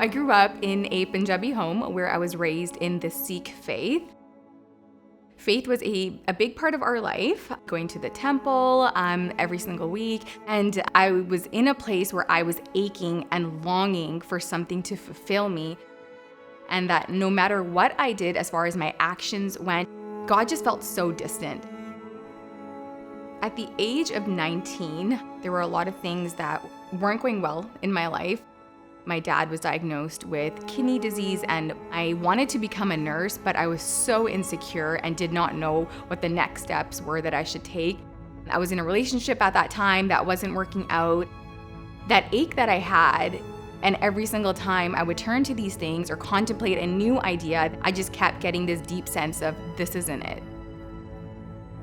I grew up in a Punjabi home where I was raised in the Sikh faith. Faith was a big part of our life, going to the temple every single week. And I was in a place where I was aching and longing for something to fulfill me. And that no matter what I did as far as my actions went, God just felt so distant. At the age of 19, there were a lot of things that weren't going well in my life. My dad was diagnosed with kidney disease, and I wanted to become a nurse, but I was so insecure and did not know what the next steps were that I should take. I was in a relationship at that time that wasn't working out. That ache that I had, and every single time I would turn to these things or contemplate a new idea, I just kept getting this deep sense of this isn't it.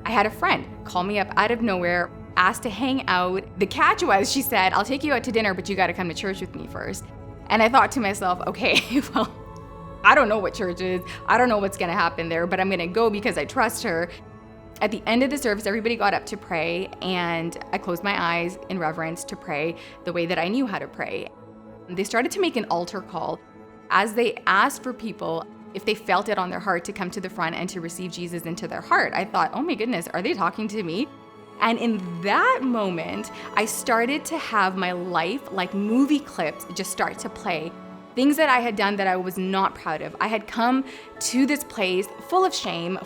I had a friend call me up out of nowhere, asked to hang out. The catch was, she said, I'll take you out to dinner, but you got to come to church with me first. And I thought to myself, okay, well, I don't know what church is. I don't know what's going to happen there, but I'm going to go because I trust her. At the end of the service, everybody got up to pray, and I closed my eyes in reverence to pray the way that I knew how to pray. They started to make an altar call as they asked for people if they felt it on their heart to come to the front and to receive Jesus into their heart. I thought, oh my goodness, are they talking to me? And in that moment, I started to have my life, like movie clips, just start to play. Things that I had done that I was not proud of. I had come to this place full of shame,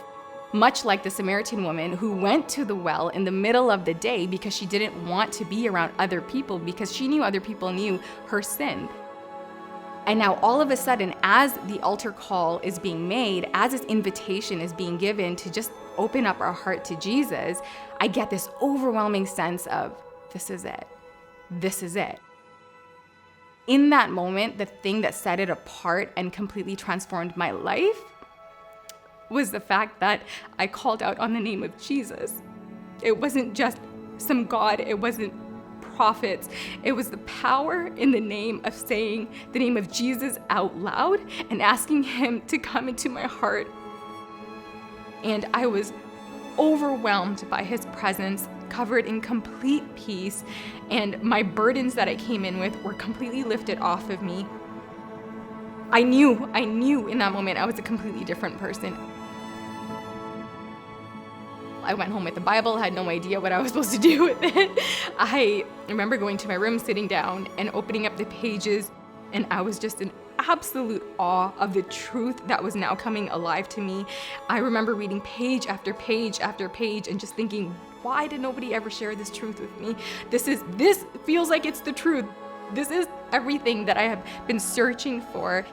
much like the Samaritan woman who went to the well in the middle of the day because she didn't want to be around other people because she knew other people knew her sin. And now all of a sudden, as the altar call is being made, as this invitation is being given to just open up our heart to Jesus, I get this overwhelming sense of, this is it. This is it. In that moment, the thing that set it apart and completely transformed my life was the fact that I called out on the name of Jesus. It wasn't just some God, it wasn't prophets. It was the power in the name of saying the name of Jesus out loud and asking him to come into my heart. And I was overwhelmed by his presence, covered in complete peace, and my burdens that I came in with were completely lifted off of me. I knew in that moment I was a completely different person. I went home with the Bible, had no idea what I was supposed to do with it. I remember going to my room, sitting down and opening up the pages, and I was just in absolute awe of the truth that was now coming alive to me. I remember reading page after page after page and just thinking, why did nobody ever share this truth with me? This feels like it's the truth. This is everything that I have been searching for.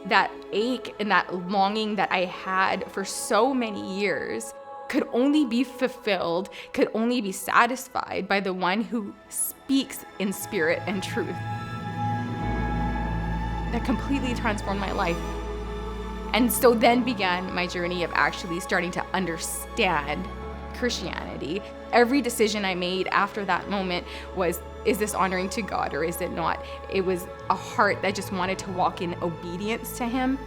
That ache and that longing that I had for so many years could only be fulfilled, could only be satisfied by the one who speaks in spirit and truth. That completely transformed my life. And so then began my journey of actually starting to understand Christianity. Every decision I made after that moment was, is this honoring to God or is it not? It was a heart that just wanted to walk in obedience to him.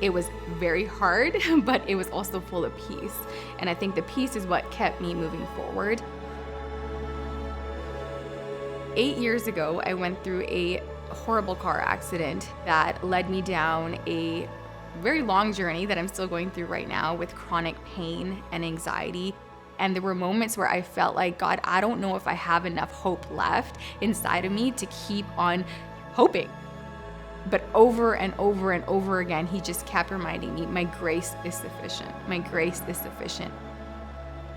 It was very hard, but it was also full of peace. And I think the peace is what kept me moving forward. 8 years ago, I went through a horrible car accident that led me down a very long journey that I'm still going through right now with chronic pain and anxiety. And there were moments where I felt like, God, I don't know if I have enough hope left inside of me to keep on hoping. But over and over and over again, he just kept reminding me, my grace is sufficient. My grace is sufficient.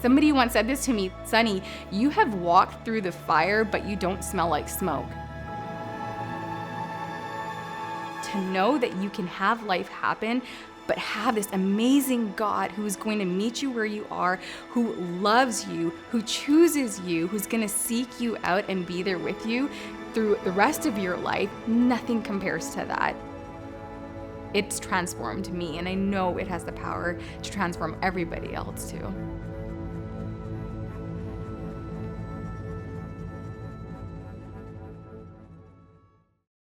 Somebody once said this to me, Sunny, you have walked through the fire, but you don't smell like smoke. To know that you can have life happen, but have this amazing God who is going to meet you where you are, who loves you, who chooses you, who's going to seek you out and be there with you through the rest of your life, nothing compares to that. It's transformed me, and I know it has the power to transform everybody else too.